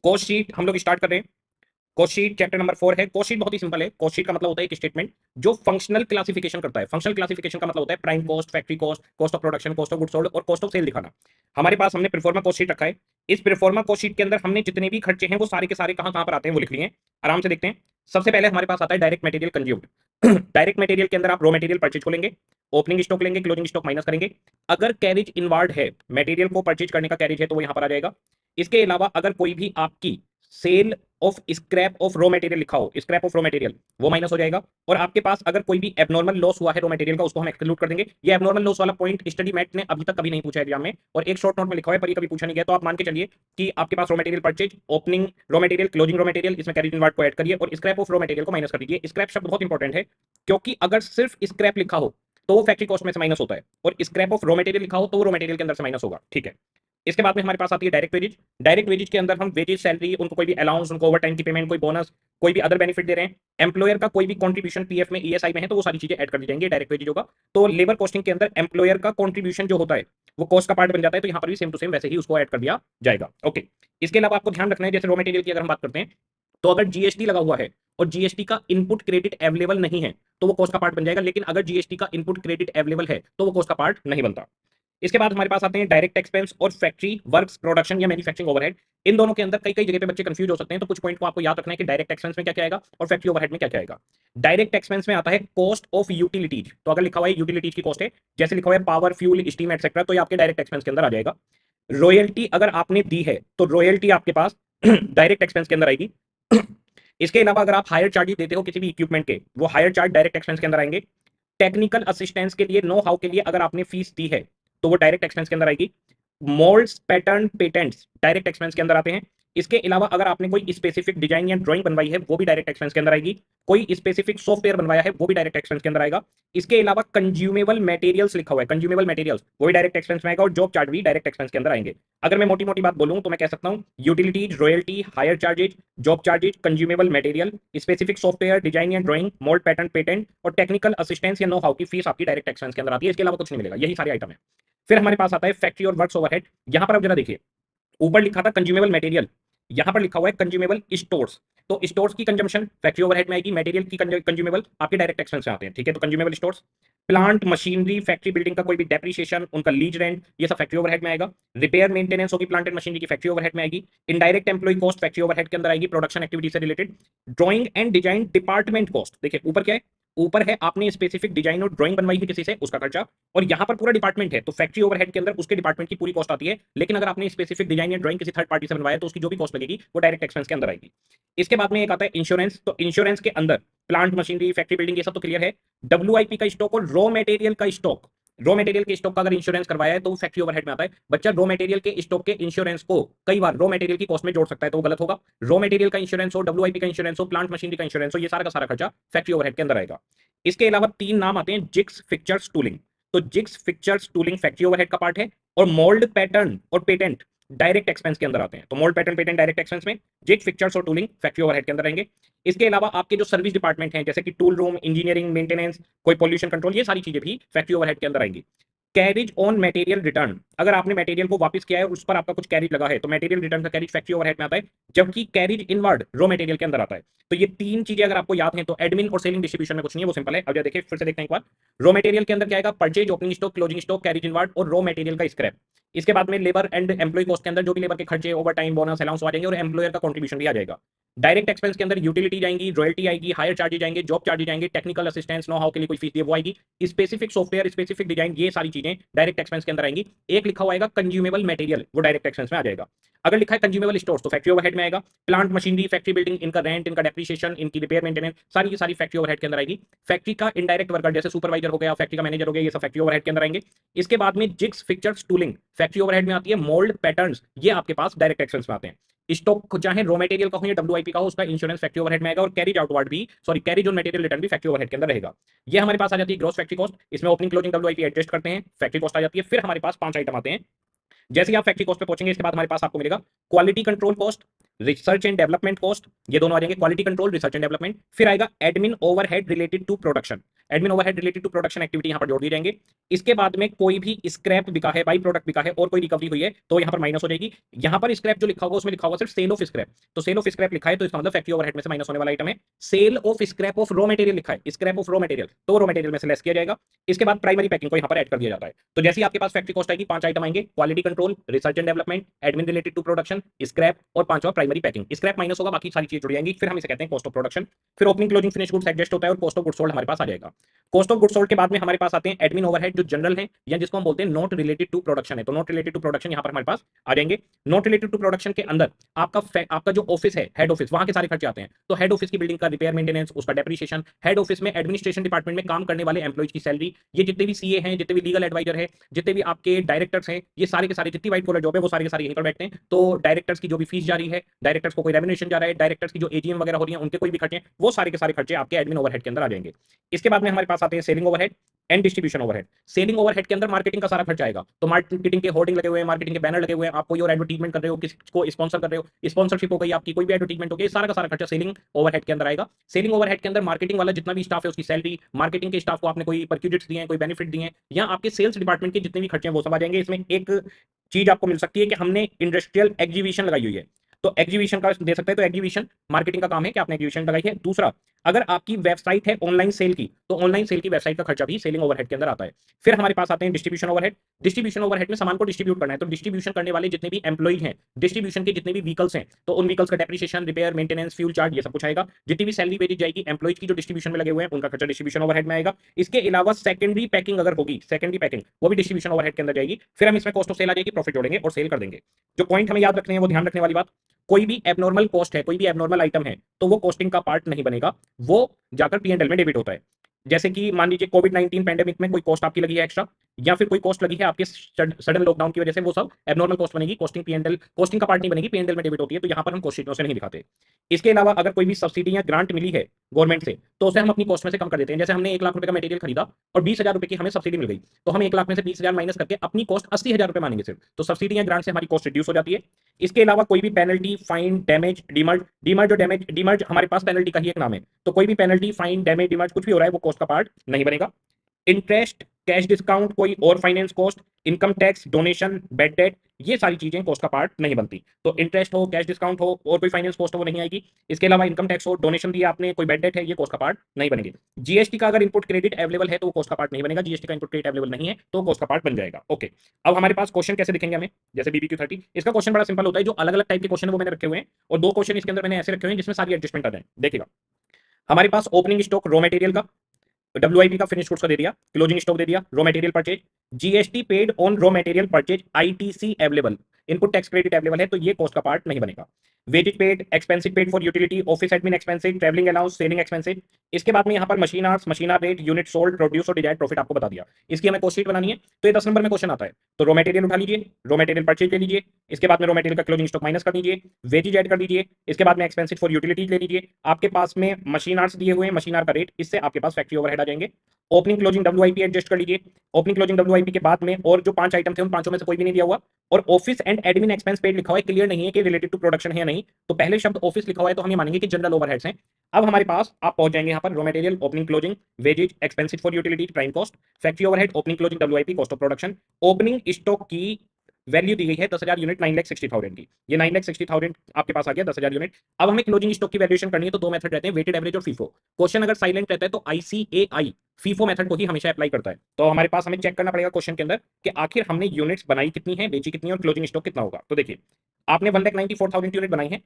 Coast sheet हम लोग start कर रहे हैं। कोस्ट शीट चैप्टर नंबर 4 है। कोस्ट शीट बहुत ही सिंपल है। कोस्ट शीट का मतलब होता है एक स्टेटमेंट जो फंक्शनल क्लासिफिकेशन करता है। फंक्शनल क्लासिफिकेशन का मतलब होता है prime cost, factory cost, cost of production, cost of goods sold और कॉस्ट ऑफ सेल दिखाना। हमारे पास हमने प्रोफार्मा कोस्ट शीट रखा है। इस प्रोफार्मा कोस्ट शीट के अंदर हमने जितने भी खर्चे हैं वो सारे के सारे कहां कहां पर आते हैं वो लिख लिए हैं। आराम से देखते हैं। सबसे पहले हमारे पास आता है direct material consumed. Direct material के अंदर आप रॉ मटेरियल परचेज को लेंगे, ओपनिंग स्टॉक लेंगे, क्लोजिंग स्टॉक माइनस करेंगे। अगर कैरिज इनवार्ड है, मटेरियल को परचेज करने का कैरिज है तो वो यहां पर आ जाएगा। इसके अलावा अगर कोई भी आपकी sale of scrap of raw material लिखा हो, स्क्रैप ऑफ रॉ मटेरियल, वो माइनस हो जाएगा। और आपके पास अगर कोई भी एबनॉर्मल लॉस हुआ है रॉ मटेरियल का, उसको हम एक्सक्लूड कर देंगे। ये एबनॉर्मल लॉस वाला पॉइंट स्टडी मैट ने अभी तक कभी नहीं पूछा है एग्जाम में, और एक शॉर्ट नोट में लिखा हुआ है पर ये कभी पूछा नहीं गया। तो आप मान के चलिए कि आपके पास raw material purchase, opening raw material, closing raw material, इसमें कैरिज इनवार्ड को ऐड करिए और स्क्रैप ऑफ रॉ मटेरियल को माइनस कर दीजिए। स्क्रैप शब्द बहुत इंपॉर्टेंट है, क्योंकि अगर सिर्फ स्क्रैप लिखा हो तो वो फैक्ट्री कॉस्ट में से माइनस होता है, और स्क्रैप ऑफ रॉ मटेरियल लिखा हो तो वो रॉ मटेरियल के अंदर से माइनस होगा। ठीक है। इसके बाद में हमारे पास आती है डायरेक्ट वेजेज। डायरेक्ट वेजेज के अंदर हम वेजेज, सैलरी, उनको कोई भी अलाउंस, उनको ओवर टाइम की पेमेंट, कोई बोनस, कोई भी अदर बेनिफिट दे रहे हैं, एम्प्लॉयर का कोई भी कंट्रीब्यूशन पीएफ में, ईएसआई में है, तो वो सारी चीजें ऐड कर दी जाएंगी। डायरेक्ट वेजेज होगा। तो लेबर कॉस्टिंग के अंदर एम्प्लॉयर का कंट्रीब्यूशन जो होता है वो कॉस्ट का पार्ट बन जाता है, तो यहाँ पर भी सेम टू सेम वैसे ही उसको ऐड कर दिया जाएगा। ओके। इसके अलावा आपको ध्यान रखना है, जैसे रॉ मटेरियल की अगर हम बात करते हैं तो अगर जीएसटी लगा हुआ है और जीएसटी का इनपुट क्रेडिट अवेलेबल नहीं है तो वो कॉस्ट का पार्ट बन जाएगा, लेकिन अगर जीएसटी का इनपुट क्रेडिट अवेलेबल है तो वो कॉस्ट का पार्ट नहीं बनता। इसके बाद हमारे पास आते हैं डायरेक्ट एक्सपेंस और फैक्ट्री वर्क्स प्रोडक्शन या मैन्युफैक्चरिंग ओवरहेड। इन दोनों के अंदर कई कई जगह पे बच्चे कंफ्यूज हो सकते हैं, तो कुछ पॉइंट को आपको याद रखना है कि डायरेक्ट एक्सपेंस में क्या क्या आएगा और फैक्ट्री ओवरहेड में क्या क्या आएगा। डायरेक्ट एक्सपेंस में आता है कॉस्ट ऑफ यूटिलिटीज। तो अगर लिखा हुआ है यूटिलिटीज की कॉस्ट है, जैसे लिखा हुआ है पावर, फ्यूल, स्टीम एक्सेट्रा, तो ये आपके डायरेक्ट एक्सपेंस के अंदर आ जाएगा। रॉयल्टी अगर आपने दी है तो रॉयल्टी आपके पास डायरेक्ट एक्सपेंस के अंदर आएगी। इसके अलावा अगर आप हायर चार्जेस देते हो किसी भी इक्विपमेंट के, वो हायर चार्ज डायरेक्ट एक्सपेंस के अंदर आएंगे। टेक्निकल असिस्टेंस के लिए, नो हाउ के लिए अगर आपने फीस दी है तो वो डायरेक्ट एक्सपेंस के अंदर आएगी। Moulds, pattern, patents direct expense के अंदर आते हैं। इसके अलावा अगर आपने कोई स्पेसिफिक डिजाइन या ड्राइंग बनवाई है वो भी डायरेक्ट एक्सपेंस के अंदर आएगी। कोई स्पेसिफिक सॉफ्टवेयर बनवाया है वो भी डायरेक्ट एक्सपेंस के अंदर आएगा। इसके अलावा कंज्यूमेबल मटेरियल्स लिखा हुआ है, कंज्यूमेबल मटेरियल्स, वो भी डायरेक्ट एक्सपेंस में आएगा, और जॉब चार्ज भी डायरेक्ट एक्सपेंस के अंदर आएंगे। अगर मैं मोटी मोटी बात बोलूं तो मैं कह सकता हूं utilities, royalty, hire charges, job charges, consumable material, specific software, design या ड्राइंग, मोल्ड, पैटर्न, पेटेंट और टेक्निकल असिस्टेंस या नो हाउ की फीस आपकी डायरेक्ट एक्सपेंस के अंदर आती है। इसके अलावा कुछ नहीं मिलेगा, यही सारे आइटम है। फिर हमारे पास आता है फैक्ट्री और वर्क्स ओवरहेड। यहां पर आप जरा देखिए, ऊपर लिखा था कंज्यूमेबल मटेरियल, यहां पर लिखा हुआ है कंज्यूमेबल स्टोर्स। तो स्टोर्स की कंजम्पशन फैक्ट्री ओवरहेड में आएगी, मटेरियल की कंज्यूमेबल आपके डायरेक्ट एक्सपेंस में आते हैं। ठीक है। तो consumable stores, plant machinery, factory building का कोई भी डेप्रिसिएशन, उनका लीज रेंट, ये सब फैक्ट्री ओवरहेड में आएगा। रिपेयर मेंटेनेंस होगी प्लांट एंड मशीनरी की, फैक्ट्री ओवरहेड में आएगी। Indirect employ cost factory overhead के अंदर आएगी, प्रोडक्शन एक्टिविटी से related. Drawing and design department cost, देखिए ऊपर क्या है, ऊपर है आपने स्पेसिफिक डिजाइन और ड्राइंग बनवाई है किसी से, उसका खर्चा, और यहां पर पूरा डिपार्टमेंट है तो फैक्ट्री ओवरहेड के अंदर उसके डिपार्टमेंट की पूरी कॉस्ट आती है। लेकिन अगर आपने स्पेसिफिक डिजाइन या ड्राइंग किसी थर्ड पार्टी से बनवाया तो उसकी जो भी कॉस्ट लगेगी वो डायरेक्ट एक्सपेंस के अंदर आएगी। इसके बाद में एक आता है इंश्योरेंस। तो इंश्योरेंस के अंदर प्लांट मशीनरी, फैक्ट्री बिल्डिंग, ये सब तो क्लियर है। डब्ल्यूआईपी का स्टॉक और रॉ मटेरियल का स्टॉक, रॉ मटेरियल के स्टॉक का अगर इंश्योरेंस करवाया है तो वो फैक्ट्री ओवरहेड में आता है। बच्चा रॉ मटेरियल के स्टॉक के इंश्योरेंस को कई बार रॉ मटेरियल की कॉस्ट में जोड़ सकता है तो वो गलत होगा। रॉ मटेरियल का इंश्योरेंस हो, डब्ल्यूआईपी का इंश्योरेंस हो, प्लांट मशीनरी का इंश्योरेंस हो, ये सारा का सारा खर्चा फैक्ट्री ओवरहेड के अंदर आएगा। इसके अलावा तीन नाम आते हैं, जिग्स, फिक्चर्स, टूलिंग। तो jigs, fixtures, tooling factory overhead का पार्ट है, और मोल्ड, पैटर्न और पेटेंट डायरेक्ट एक्सपेंस के अंदर आते हैं। तो mould, pattern, patent direct expense में, जिग, फिक्चर्स और टूलिंग फैक्ट्री ओवरहेड के अंदर रहेंगे। इसके अलावा आपके जो सर्विस डिपार्टमेंट हैं जैसे कि टूल रूम, इंजीनियरिंग, मेंटेनेंस, कोई पॉल्यूशन कंट्रोल, ये सारी चीजें भी फैक्ट्री ओवरहेड के अंदर आएंगी। कैरिज ऑन मटेरियल रिटर्न, अगर आपने मटेरियल को वापस किया है उस पर आपका कुछ कैरिज लगा है तो मटेरियल रिटर्न का कैरिज फैक्ट्री ओवरहेड में आता है, जबकि कैरिज इनवर्ड रॉ मटेरियल के अंदर आता है। तो ये तीन चीजें अगर आपको याद हैं तो एडमिन और सेलिंग डिस्ट्रीब्यूशन में कुछ नहीं है, वो सिंपल है। अब देखिए फिर से देखते हैं एक बार। रॉ मटेरियल के अंदर क्या आएगा, purchase, opening stock, closing stock, carriage inward और रॉ मटेरियल का स्क्रैप। इसके बाद में लेबर एंड एम्प्लॉय कॉस्ट के अंदर जो भी लेबर के खर्चे, ओवर टाइम, बोनस, अलाउंस आ जाएंगे, और एम्प्लॉयर का कंट्रीब्यूशन भी आ जाएगा। डायरेक्ट एक्सपेंस के अंदर यूटिलिटी जाएंगी, रॉयल्टी आएगी, हायर चार्जेज आएंगे, जॉब चार्जेज आएंगे, टेक्निकल असिस्टेंस, नो हाउ के लिए कोई फीस दिए वो आएगी, स्पेसिफिक सॉफ्टवेयर, स्पेसिफिक डिजाइन, ये सारी चीजें डायरेक्ट एक्सपेंस के अंदर आएंगी। एक लिखा हुआ आएगा कंज्यूमेबल मटेरियल, वो डायरेक्ट एक्सपेंस में आ जाएगा। अगर लिखा है कंज्यूमेबल स्टोर्स तो फैक्ट्री ओवरहेड में आएगा। प्लांट मशीनरी, फैक्ट्री बिल्डिंग, इनका रेंट, इनका डेप्रिसिएशन, इनकी रिपेयर मेंटेनेंस, सारी की सारी फैक्ट्री ओवरहेड के अंदर आएगी। फैक्ट्री का इनडायरेक्ट वर्कर जैसे सुपरवाइजर हो गया, फैक्ट्री का मैनेजर हो गया, ये सब फैक्ट्री ओवरहेड के अंदर आएंगे। इसके बाद में jigs, fixtures, tooling factory overhead में आती है। मोल्ड, पैटर्न्स, ये आपके पास डायरेक्ट एक्सपेंस में आते हैं। स्टॉक चाहे रॉ मटेरियल का हो या डब्ल्यूआईपी का हो, उसका इंश्योरेंस फैक्ट्री ओवरहेड में आएगा, और कैरिज आउटवर्ड भी, sorry carriage on material return भी फैक्ट्री ओवरहेड के अंदर रहेगा। ये हमारे पास आ जाती है ग्रॉस फैक्ट्री कॉस्ट। इसमें ओपनिंग, क्लोजिंग, डब्ल्यूआईपी एडजस्ट करते हैं, फैक्ट्री कॉस्ट आ जाती है। फिर हमारे पास 5 आइटम आते हैं। जैसे ही आप फैक्ट्री कॉस्ट पे पहुंचेंगे इसके बाद हमारे पास आपको मिलेगा quality control cost, research and development cost, ये दोनों आ जाएंगे, quality control, research and development. फिर आएगा admin overhead related to production. Admin overhead related to production activity यहाँ पर जोड़ दिए जाएंगे। इसके बाद में कोई भी स्क्रैप बिका है, बाई प्रोडक्ट बिका है और कोई रिकवरी हुई है तो यहाँ पर माइनस हो जाएगी। यहाँ पर स्क्रैप जो लिखा होगा उसमें लिखा होगा सिर्फ सेल ऑफ स्क्रैप, तो सेल ऑफ स्क्रैप लिखा है तो इसका मतलब फैक्ट्री ओवरहेड में से माइनस होने वाला आइटम है। Sale of scrap of raw material लिखा है, स्क्रैप ऑफ रॉ मटेरियल, तो रॉ मटेरियल में से लेस किया जाएगा। इसके बाद प्राइमरी पैकिंग को यहाँ पर ऐड कर दिया जाता है। तो जैसे ही आपके पास फैक्ट्री कॉस्ट आएगी 5 आइटम आएंगे, quality control, research and development, admin related to production, scrap और पांचवा प्राइमरी पैकिंग। स्क्रैप माइनस होगा, बाकी सारी चीजें जुड़ जाएंगी, फिर हम इसे कहते हैं कॉस्ट ऑफ प्रोडक्शन। फिर opening closing finish goods adjust होता है और कॉस्ट ऑफ गुड्स सोल्ड हमारे पास आ जाएगा। कॉस्ट ऑफ गुड्स सोल्ड के बाद में हमारे पास आते हैं एडमिन ओवरहेड जो जनरल है या जिसको हम बोलते हैं नॉट रिलेटेड टू प्रोडक्शन है, तो नॉट रिलेटेड टू प्रोडक्शन यहाँ पर हमारे पास आ जाएंगे। नॉट रिलेटेड टू प्रोडक्शन के अंदर आपका जो ऑफिस है, हेड ऑफिस, वहां के सारे खर्चे आते हैं। तो हेड ऑफिस की बिल्डिंग का रिपेयर मेंटेनेंस, उसका डेप्रिसिएशन, हेड ऑफिस में एडमिनिस्ट्रेशन डिपार्टमेंट में काम करने वाले एम्प्लॉइज की सैलरी, ये जितने भी सीए हैं, जितने भी लीगल एडवाइजर है, जितने भी आपके डायरेक्टर्स हैं, ये सारे के सारे जितनी व्हाइट कॉलर जॉब है वो सारे के सारे यहीं पर बैठते हैं। तो डायरेक्टर्स की जो भी फीस जा रही है, डायरेक्टर्स को कोई रेम्युनरेशन जा रहा है, डायरेक्टर्स की जो एजीएम वगैरह हो रही है उनके कोई भी खर्चे, वो सारे के सारे खर्चे आपके एडमिन ओवरहेड के अंदर आ जाएंगे। इसके बाद में हमारे पास आते हैं selling overhead and distribution overhead. Selling overhead के अंदर मार्केटिंग का सारा खर्चा आएगा, तो मार्केटिंग के होर्डिंग लगे हुए हैं, मार्केटिंग के बैनर लगे हुए हैं, आप कोई और एडवर्टाइजमेंट कर रहे हो, किसी को स्पॉन्सर कर रहे हो, स्पॉन्सरशिप हो गई आपकी, कोई भी एडवर्टाइजमेंट हो गई, सारा का सारा खर्चा सेलिंग ओवरहेड के अंदर आएगा। सेलिंग ओवरहेड के अंदर मार्केटिंग वाला जितना भी स्टाफ है उसकी सैलरी, मार्केटिंग के स्टाफ को आपने कोई परक्यूजिट्स दिए हैं, कोई बेनिफिट दिए हैं, या आपके सेल्स डिपार्टमेंट के जितने भी खर्चे हैं वो सब आ जाएंगे। इसमें एक चीज आपको मिल सकती है कि हमने इंडस्ट्रियल एग्जीबिशन लगाई हुई है, तो एग्जीबिशन का दे सकते हैं, तो एग्जीबिशन मार्केटिंग का काम है कि आपने एग्जीबिशन लगाई है। दूसरा, अगर आपकी वेबसाइट है ऑनलाइन सेल की, तो ऑनलाइन सेल की वेबसाइट का खर्चा भी सेलिंग ओवरहेड के अंदर आता है। फिर हमारे पास आते हैं डिस्ट्रीब्यूशन ओवरहेड। डिस्ट्रीब्यूशन ओवरहेड में सामान को डिस्ट्रीब्यूट करना है, तो डिस्ट्रीब्यूशन करने वाले जितने भी एम्प्लॉइज हैं, डिस्ट्रीब्यूशन के जितने भी व्हीकल्स हैं, तो उन व्हीकल्स का depreciation, repair, maintenance, fuel charge, ये सब कुछ आएगा। जितनी भी सैलरी भेजी जाएगी एम्प्लॉइज की जो डिस्ट्रीब्यूशन में लगे हुए हैं उनका खर्चा डिस्ट्रीब्यूशन ओवरहेड में आएगा। इसके अलावा सेकेंडरी पैकिंग अगर होगी, सेकेंडरी पैकिंग वो भी डिस्ट्रीब्यूशन ओवरहेड के अंदर जाएगी। फिर हम इसमें कॉस्ट ऑफ सेल आ जाएगी, प्रॉफिट जोड़ेंगे और सेल कर देंगे। जो पॉइंट हमें याद रखने हैं वो ध्यान रखने वाली बात, कोई भी एबनॉर्मल कॉस्ट है, कोई भी एबनॉर्मल आइटम है, तो वो कॉस्टिंग का पार्ट नहीं बनेगा, वो जाकर पी&एल में डेबिट होता है। जैसे कि मान लीजिए कोविड-19 पैंडेमिक में कोई कॉस्ट आपकी लगी है एक्स्ट्रा, या फिर कोई कॉस्ट लगी है आपके सडन लॉकडाउन की वजह से, वो सब एबनॉर्मल कॉस्ट बनेगी, कॉस्टिंग पी&एल, कॉस्टिंग का पार्ट नहीं बनेगी, पी&एल में डेबिट होती है, तो यहां पर हम कॉस्ट शीट में से नहीं दिखाते। इसके अलावा अगर कोई भी सब्सिडी या ग्रांट मिली है गवर्नमेंट से, तो उसे हम अपनी कॉस्ट में से कम कर देते हैं। जैसे हमने 1 लाख रुपए का मटेरियल खरीदा और 20,000 रुपए की हमें सब्सिडी मिल गई, तो हम 1 लाख में से 20,000 माइनस करके अपनी कॉस्ट 80,000 रुपए मानेंगे सिर्फ, तो सब्सिडी या ग्रांट से हमारी कॉस्ट रिड्यूस हो जाती है। इसके अलावा कोई भी penalty, fine, damage, demerge, demerge हमारे पास पेनल्टी का ही एक नाम है, तो कोई भी पेनल्टी, फाइन, डैमेज, डीमर्ज कुछ भी हो रहा है वो कॉस्ट का पार्ट नहीं बनेगा। इंटरेस्ट, कैश डिस्काउंट, कोई और finance cost, income tax, donation, bed date, ये सारी चीजें कॉस्ट का पार्ट नहीं बनती। तो इंटरेस्ट हो, कैश डिस्काउंट हो और कोई फाइनेंस कॉस्ट हो वो नहीं आएगी। इसके अलावा इनकम टैक्स हो, डोनेशन दिया आपने, कोई बेड डेट है, ये कॉस्ट का पार्ट नहीं बनेगी। जीएसटी का अगर इनपुट क्रेडिट अवेलेबल है तो वो कॉस्ट का पार्ट नहीं बनेगा, जीएसटी का इनपुट क्रेडिट अवेलेबल नहीं है तो कॉस्ट का पार्ट बन जाएगा। ओके, अब हमारे पास क्वेश्चन कैसे दिखेंगे हमें, जैसे BBQ30, इसका क्वेश्चन बड़ा सिंपल होता है। जो अलग अलग टाइप के क्वेश्चन है वो मैंने रखे हुए हैं, और 2 क्वेश्चन इसके अंदर मैंने ऐसे रखे हुए हैं जिसमें सारी एडजस्टमेंट आ जाए। देखिएगा, हमारे पास ओपनिंग स्टॉक रॉ मटेरियल का, WIP का फिनिश गुड्स का दे दिया, क्लोजिंग स्टॉक दे दिया, raw material purchase, GST paid on raw material purchase, ITC available, input tax credit available है, तो ये कॉस्ट का पार्ट नहीं बनेगा। Wages paid, expensive paid for utility, office admin expensive, travelling allowance, selling expensive. इसके बाद में यहाँ पर machine hours, machine hour rate, unit sold, produce और डिजायर्ड प्रॉफिट आपको बता दिया। इसकी हमें कॉस्ट शीट बनानी है, तो ये 10 नंबर में क्वेश्चन आता है। तो रॉ मटेरियल उठा लीजिए, रॉ मटेरियल परचेज ले लीजिए, इसके बाद में रॉ मटेरियल का क्लोजिंग स्टॉक माइनस कर दीजिए, वेजेज ऐड कर दीजिए, इसके बाद में एक्सपेंसिव फॉर यूटिलिटीज ले लीजिए, आपके पास में मशीन आवर्स दिए हुए हैं, मशीन आवर का रेट, इससे आपके पास फैक्ट्री ओवरहेड आ जाएंगे। ओपनिंग क्लोजिंग WIP एडजस्ट कर लीजिए, ओपनिंग क्लोजिंग WIP के बाद में और जो 5 आइटम थे उन पांचों में से कोई भी नहीं दिया हुआ, और office and admin expense paid लिखा हुआ है, क्लियर नहीं है कि रिलेटेड टू प्रोडक्शन है या नहीं, तो पहले शब्द ऑफिस लिखा हुआ है तो हम ये मानेंगे कि जनरल ओवरहेड्स हैं। अब हमारे पास आप पहुंच जाएंगे यहाँ पर raw material, opening closing, wages, expensive for utility, prime cost, factory overhead, opening closing WIP, cost of production. Opening stock की वैल्यू दी गई है 10,000 यूनिट, 9,60,000 की, ये 9,60,000 आपके पास आ गया 10,000 यूनिट। अब हमें क्लोजिंग स्टॉक की वैल्यूएशन करनी है, तो 2 मेथड रहते हैं, वेटेड एवरेज और फीफो। क्वेश्चन अगर साइलेंट रहता है तो ICAI फीफो मेथड को ही हमेशा अप्लाई करता है। तो हमारे पास हमें चेक करना पड़ेगा क्वेश्चन के अंदर कि आखिर हमने यूनिट्स बनाई कितनी है, बेची कितनी है, और क्लोजिंग स्टॉक कितना होगा। तो देखिए, आपने 1,94,000 यूनिट बनाई है,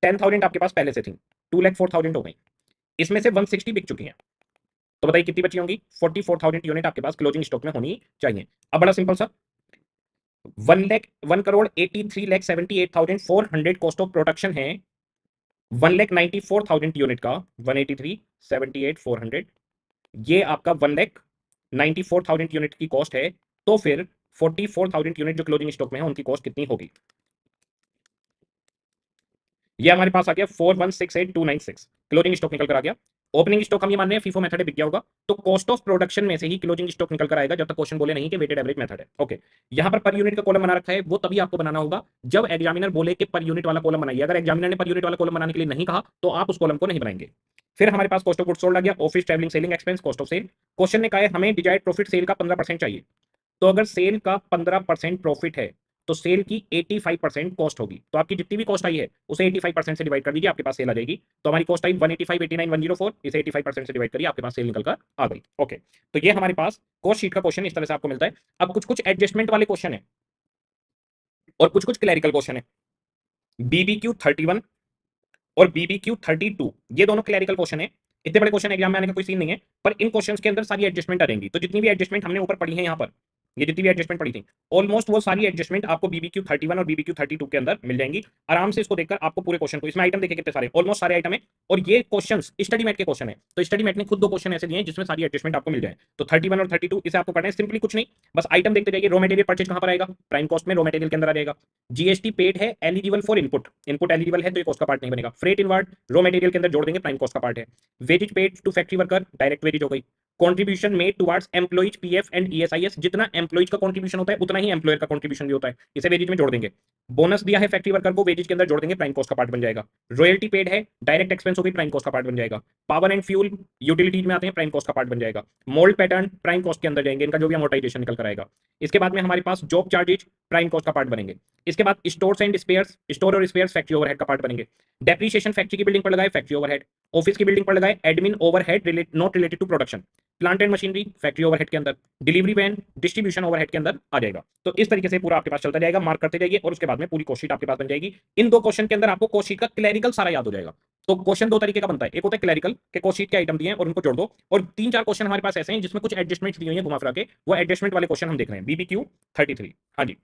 10,000 आपके पास पहले से थी, 2,04,000 हो गई, इसमें से 160 बिक चुकी है, तो बताइए कितनी बची होंगी, 44,000 यूनिट आपके पास क्लोजिंग स्टॉक में होनी चाहिए। अब बड़ा सिंपल सा, 1,83,78,400 कॉस्ट ऑफ प्रोडक्शन है, 1,94,000 यूनिट का, 183,78,400, ये आपका 1,94,000 यूनिट की कॉस्ट है। तो फिर 44,000 यूनिट जो क्लोजिंग स्टॉक में है उनकी कॉस्ट कितनी होगी, ये हमारे पास आ गया 4,168,296, क्लोजिंग स्टॉक निकल कर आ गया। ओपनिंग स्टॉक हम ये मान रहे हैं फीफो मेथड बिक गया होगा, तो कॉस्ट ऑफ प्रोडक्शन में से ही क्लोजिंग स्टॉक निकल कर आएगा, जब तक क्वेश्चन बोले नहीं कि वेटेड एवरेज मेथड है। ओके, यहां पर यूनिट का कॉलम बना रखा है, वो तभी आपको बनाना होगा जब एग्जामिनर बोले कि पर यूनिट वाला कॉलम बनाइए। अगर एग्जामिनर ने पर यूनिट वाला कॉलम बनाने के लिए नहीं कहा तो आप उस कॉलम को नहीं बनाएंगे। फिर हमारे पास कॉस्ट ऑफ गुड्स सोल्ड आ गया, office travelling selling expense, cost of sale. Question ने कहा है हमें डिजायर्ड प्रॉफिट सेल का 15% चाहिए। तो अगर सेल का 15% प्रॉफिट है तो सेल की 85% कॉस्ट होगी। तो आपकी जितनी भी कॉस्ट आई है उसे 85% से डिवाइड कर दीजिए, आपके पास सेल आ जाएगी। तो हमारी कॉस्ट आई 185, 89, 104, इसे 85% से डिवाइड करिए, आपके पास सेल निकल कर आ गई। ओके, तो ये हमारे पास कॉस्ट शीट का क्वेश्चन इस तरह से आपको मिलता है। अब कुछ कुछ एडजस्टमेंट वाले क्वेश्चन है और कुछ कुछ क्लैरिकल क्वेश्चन है। BBQ 31 और BBQ 32, ये दोनों क्लैरिकल क्वेश्चन है। इतने बड़े क्वेश्चन एग्जाम में आने का कोई सीन नहीं है, पर इन क्वेश्चंस के अंदर सारी एडजस्टमेंट आ जाएंगी। तो जितनी भी एडजस्टमेंट हमने ऊपर पढ़ी है यहाँ पर, ये जितनी भी एडजस्टमेंट पड़ी थी, ऑलमोस्ट वो सारी एडजस्टमेंट आपको BBQ 31 और BBQ 32 के अंदर मिल जाएंगी। आराम से इसको देखकर आपको पूरे क्वेश्चन को, इसमें आइटम देखे कितने सारे, ऑलमोस्ट सारे आइटम है। और ये क्वेश्चन स्टडी मैट के क्वेश्चन है, तो स्टडी मैट ने खुद 2 क्वेश्चन ऐसे दिए हैं जिसमें सारी एडजस्टमेंट आपको मिल जाए। तो 31 और 32 इसे आपको करना है सिंपली कुछ नहीं, बस आइटम देखते जाइए। रॉ मटेरियल परचेज कहां पर आएगा, प्राइम कॉस्ट में रॉ मटेरियल के अंदर आ जाएगा। जीएसटी पेड है eligible for input, input eligible है तो ये कॉस्ट का पार्ट नहीं बनेगा। फ्रेट इनवर्ड रॉ मटेरियल के अंदर जोड़ देंगे, प्राइम कॉस्ट का पार्ट है। Wages paid to factory worker, direct wages हो गई। Contribution made towards employees PF and ESIS, जितना एम्प्लॉइज का कंट्रीब्यूशन होता है उतना ही एम्प्लॉयर का कंट्रीब्यूशन भी होता है, इसे वेजेज में जोड़ देंगे। बोनस दिया है फैक्ट्री वर्कर को, वेजेज के अंदर जोड़ देंगे, प्राइम कॉस्ट का पार्ट बन जाएगा। रॉयल्टी पेड है, डायरेक्ट एक्सपेंस हो गई, प्राइम कॉस्ट का पार्ट बन जाएगा। पावर एंड फ्यूल यूटिलिटीज में आते हैं, प्राइम कॉस्ट का पार्ट बन जाएगा। मोल्ड पैटर्न प्राइम कॉस्ट के अंदर जाएंगे, इनका जो भी अमोर्टाइजेशन निकल कर आएगा। इसके बाद में हमारे पास जॉब चार्जेज प्राइम कॉस्ट का पार्ट बनेंगे। इसके बाद स्टोर्स एंड स्पेयर्स, स्टोर और स्पेयर्स फैक्ट्री ओवरहेड का पार्ट बनेंगे। डेप्रिसिएशन फैक्ट्री की बिल्डिंग पर लगाए, फैक्ट्री ओवरहेड। ऑफिस की बिल्डिंग पर लगाए, admin overhead not related to production. Plant and machinery factory overhead के अंदर। डिलीवरी वैन डिस्ट्रीब्यूशन ओवरहेड के अंदर आ जाएगा। तो इस तरीके से पूरा आपके पास चलता जाएगा, मार्क करते जाइए और उसके बाद में पूरी कॉस्ट शीट आपके पास बन जाएगी। इन 2 क्वेश्चन के अंदर आपको कॉस्ट शीट का क्लैरिकल सारा याद हो जाएगा। तो क्वेश्चन 2 तरीके का बनता है, एक होता है क्लैरिकल के कॉस्ट शीट के आइटम दिए हैं और उनको जोड़ दो, और 3-4 क्वेश्चन हमारे पास ऐसे हैं जिसमें कुछ एडजस्टमेंट्स दी हुई है घुमा फिरा के, वो एडजस्टमेंट वाले क्वेश्चन हम देख रहे हैं। BBQ 33, हाँ जी।